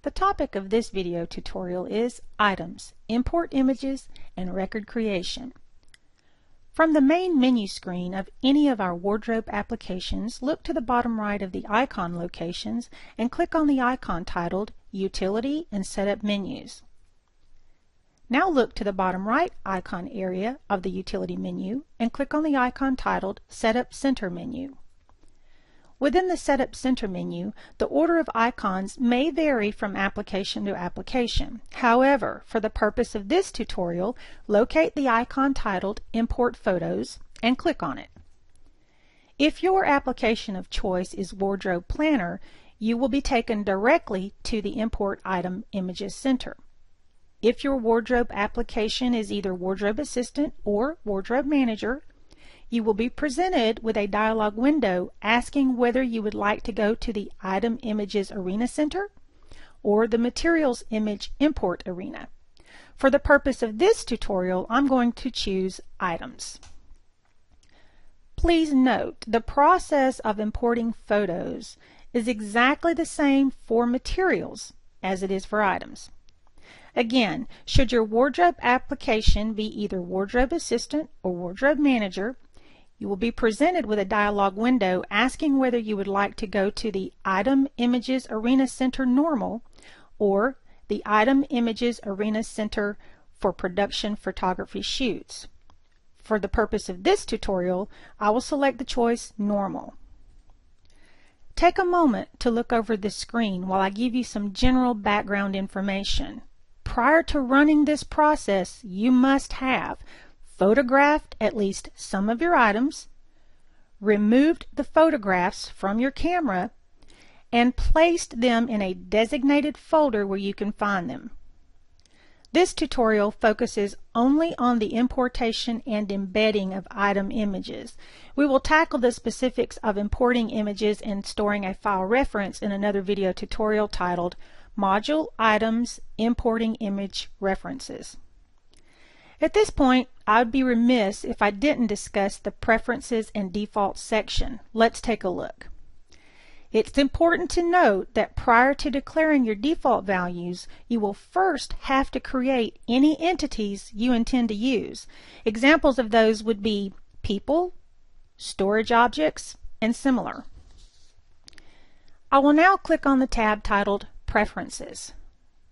The topic of this video tutorial is items, import images, and record creation. From the main menu screen of any of our wardrobe applications, look to the bottom right of the icon locations and click on the icon titled Utility and Setup Menus. Now look to the bottom right icon area of the utility menu and click on the icon titled Setup Center Menu. Within the Setup Center menu, the order of icons may vary from application to application. However, for the purpose of this tutorial, locate the icon titled Import Photos and click on it. If your application of choice is Wardrobe Planner, you will be taken directly to the Import Item Images Center. If your wardrobe application is either Wardrobe Assistant or Wardrobe Manager, you will be presented with a dialog window asking whether you would like to go to the Item Images Arena Center or the Materials Image Import Arena. For the purpose of this tutorial, I'm going to choose Items. Please note, the process of importing photos is exactly the same for materials as it is for items. Again, should your wardrobe application be either Wardrobe Assistant or Wardrobe Manager, you will be presented with a dialog window asking whether you would like to go to the Item Images Arena Center Normal or the Item Images Arena Center for Production Photography Shoots. For the purpose of this tutorial, I will select the choice Normal. Take a moment to look over the screen while I give you some general background information. Prior to running this process, you must have photographed at least some of your items, removed the photographs from your camera, and placed them in a designated folder where you can find them. This tutorial focuses only on the importation and embedding of item images. We will tackle the specifics of importing images and storing a file reference in another video tutorial titled Module Items Importing Image References. At this point, I would be remiss if I didn't discuss the Preferences and Defaults section. Let's take a look. It's important to note that prior to declaring your default values, you will first have to create any entities you intend to use. Examples of those would be people, storage objects, and similar. I will now click on the tab titled Preferences.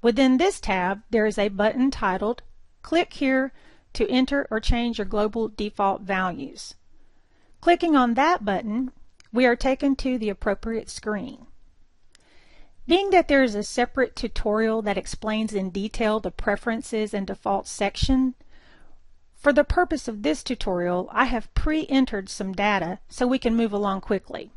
Within this tab, there is a button titled Click here to enter or change your global default values. Clicking on that button, we are taken to the appropriate screen. Being that there is a separate tutorial that explains in detail the Preferences and Defaults section, for the purpose of this tutorial, I have pre-entered some data so we can move along quickly.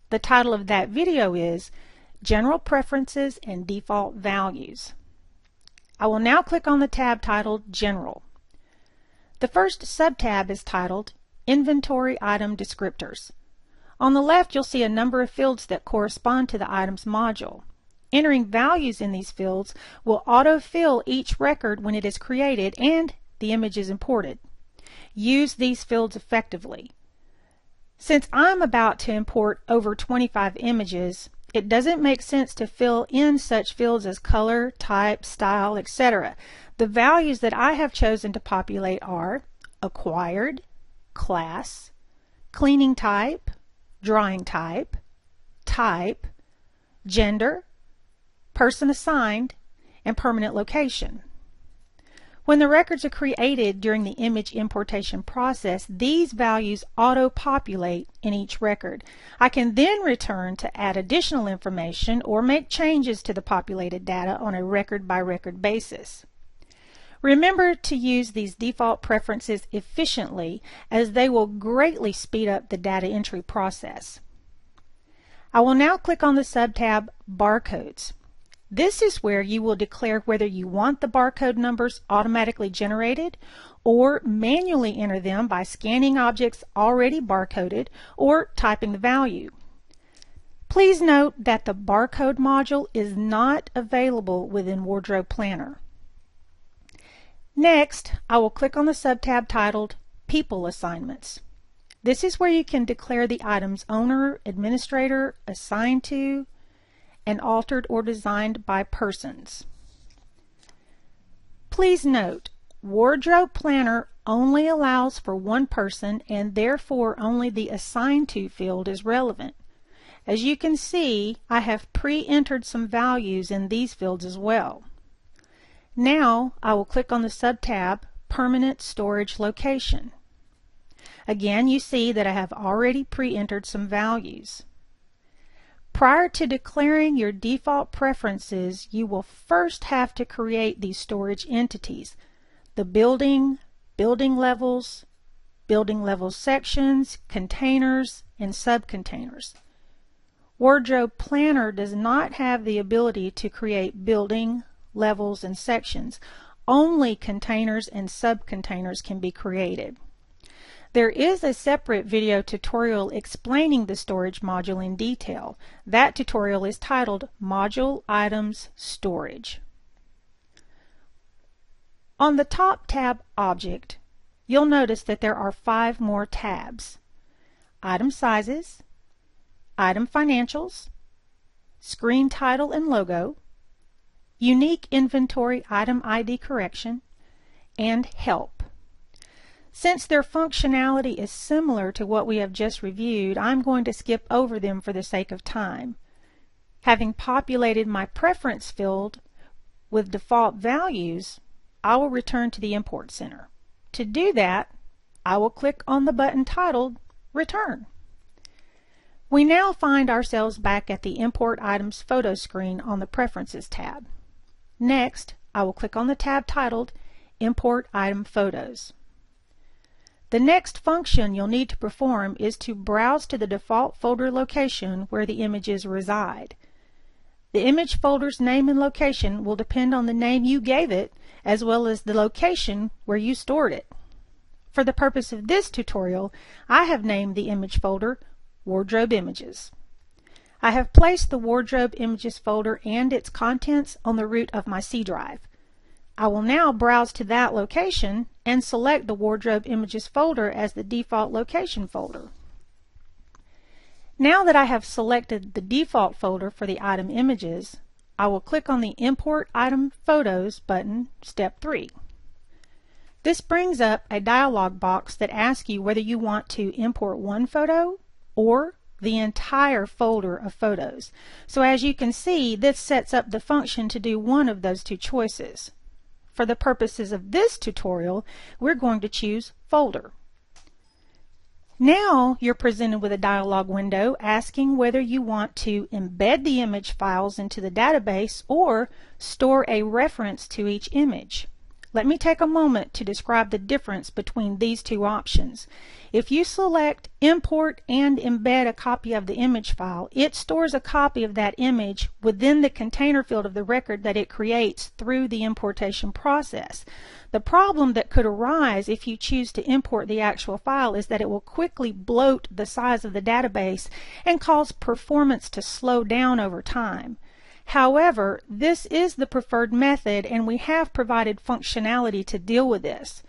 The title of that video is General Preferences and Default Values. I will now click on the tab titled General. The first subtab is titled Inventory Item Descriptors. On the left, you'll see a number of fields that correspond to the items module. Entering values in these fields will autofill each record when it is created and the image is imported. Use these fields effectively. Since I'm about to import over 25 images, it doesn't make sense to fill in such fields as color, type, style, etc. The values that I have chosen to populate are acquired, class, cleaning type, drying type, type, gender, person assigned, and permanent location. When the records are created during the image importation process, these values auto-populate in each record. I can then return to add additional information or make changes to the populated data on a record-by-record basis. Remember to use these default preferences efficiently, as they will greatly speed up the data entry process. I will now click on the subtab Barcodes. This is where you will declare whether you want the barcode numbers automatically generated or manually enter them by scanning objects already barcoded or typing the value. Please note that the barcode module is not available within Wardrobe Planner. Next, I will click on the subtab titled People Assignments. This is where you can declare the item's owner, administrator, assigned to, and altered or designed by persons. Please note, Wardrobe Planner only allows for one person, and therefore only the Assigned To field is relevant. As you can see, I have pre-entered some values in these fields as well. Now I will click on the sub-tab Permanent Storage Location. Again, you see that I have already pre-entered some values. Prior to declaring your default preferences, you will first have to create these storage entities: the building, building levels sections, containers, and subcontainers. Wardrobe Planner does not have the ability to create building, levels, and sections. Only containers and subcontainers can be created. There is a separate video tutorial explaining the storage module in detail. That tutorial is titled Module Items Storage. On the top tab Object, you'll notice that there are 5 more tabs: Item Sizes, Item Financials, Screen Title and Logo, Unique Inventory Item ID Correction, and Help. Since their functionality is similar to what we have just reviewed, I'm going to skip over them for the sake of time. Having populated my preference field with default values, I will return to the Import Center. To do that, I will click on the button titled Return. We now find ourselves back at the Import Items photo screen on the Preferences tab. Next, I will click on the tab titled Import Item Photos. The next function you'll need to perform is to browse to the default folder location where the images reside. The image folder's name and location will depend on the name you gave it, as well as the location where you stored it. For the purpose of this tutorial, I have named the image folder Wardrobe Images. I have placed the Wardrobe Images folder and its contents on the root of my C drive. I will now browse to that location and select the Wardrobe Images folder as the default location folder. Now that I have selected the default folder for the item images, I will click on the Import Item Photos button, Step 3. This brings up a dialog box that asks you whether you want to import one photo or the entire folder of photos. So as you can see, this sets up the function to do one of those two choices. For the purposes of this tutorial, we're going to choose Folder. Now you're presented with a dialog window asking whether you want to embed the image files into the database or store a reference to each image. Let me take a moment to describe the difference between these two options. If you select Import and embed a copy of the image file, it stores a copy of that image within the container field of the record that it creates through the importation process. The problem that could arise if you choose to import the actual file is that it will quickly bloat the size of the database and cause performance to slow down over time. However, this is the preferred method, and we have provided functionality to deal with this.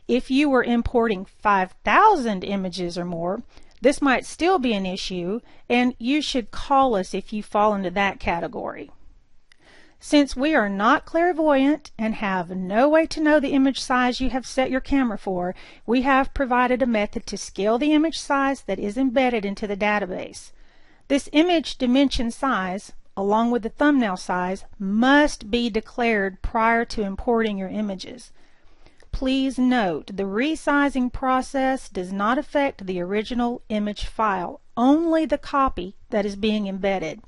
If you were importing 5,000 images or more, this might still be an issue, and you should call us if you fall into that category. Since we are not clairvoyant and have no way to know the image size you have set your camera for, we have provided a method to scale the image size that is embedded into the database. This image dimension size, along with the thumbnail size, must be declared prior to importing your images. Please note, the resizing process does not affect the original image file, only the copy that is being embedded.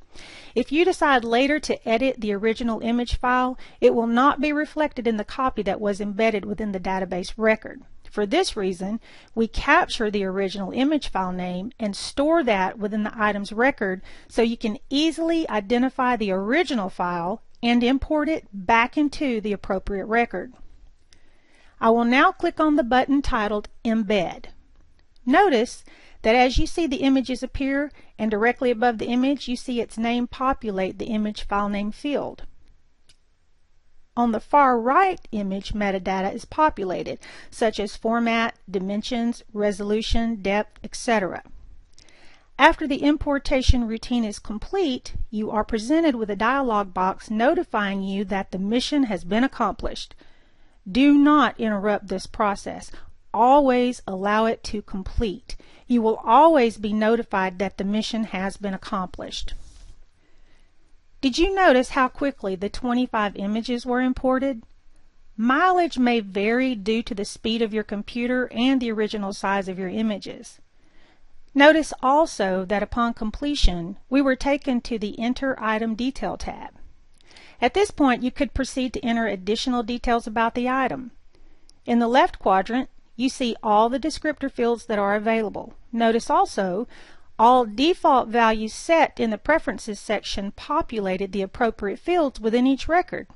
If you decide later to edit the original image file, it will not be reflected in the copy that was embedded within the database record. For this reason, we capture the original image file name and store that within the item's record so you can easily identify the original file and import it back into the appropriate record. I will now click on the button titled Embed. Notice that as you see the images appear and directly above the image you see its name populate the image file name field. On the far right, image metadata is populated, such as format, dimensions, resolution, depth, etc. After the importation routine is complete, you are presented with a dialog box notifying you that the mission has been accomplished. Do not interrupt this process. Always allow it to complete. You will always be notified that the mission has been accomplished. Did you notice how quickly the 25 images were imported? Mileage may vary due to the speed of your computer and the original size of your images. Notice also that upon completion, we were taken to the Enter Item Detail tab. At this point, you could proceed to enter additional details about the item. In the left quadrant, you see all the descriptor fields that are available. Notice also, all default values set in the Preferences section populated the appropriate fields within each record.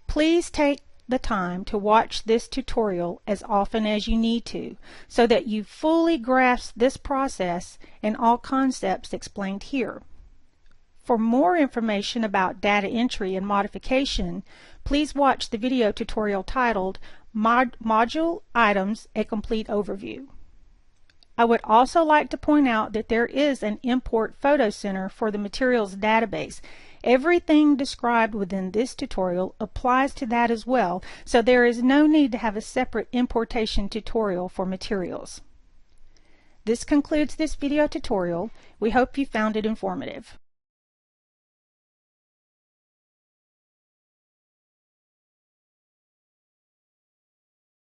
Please take the time to watch this tutorial as often as you need to, so that you fully grasp this process and all concepts explained here. For more information about data entry and modification, please watch the video tutorial titled Module Items: A Complete Overview. I would also like to point out that there is an Import Photo Center for the Materials database. Everything described within this tutorial applies to that as well, so there is no need to have a separate importation tutorial for materials. This concludes this video tutorial. We hope you found it informative.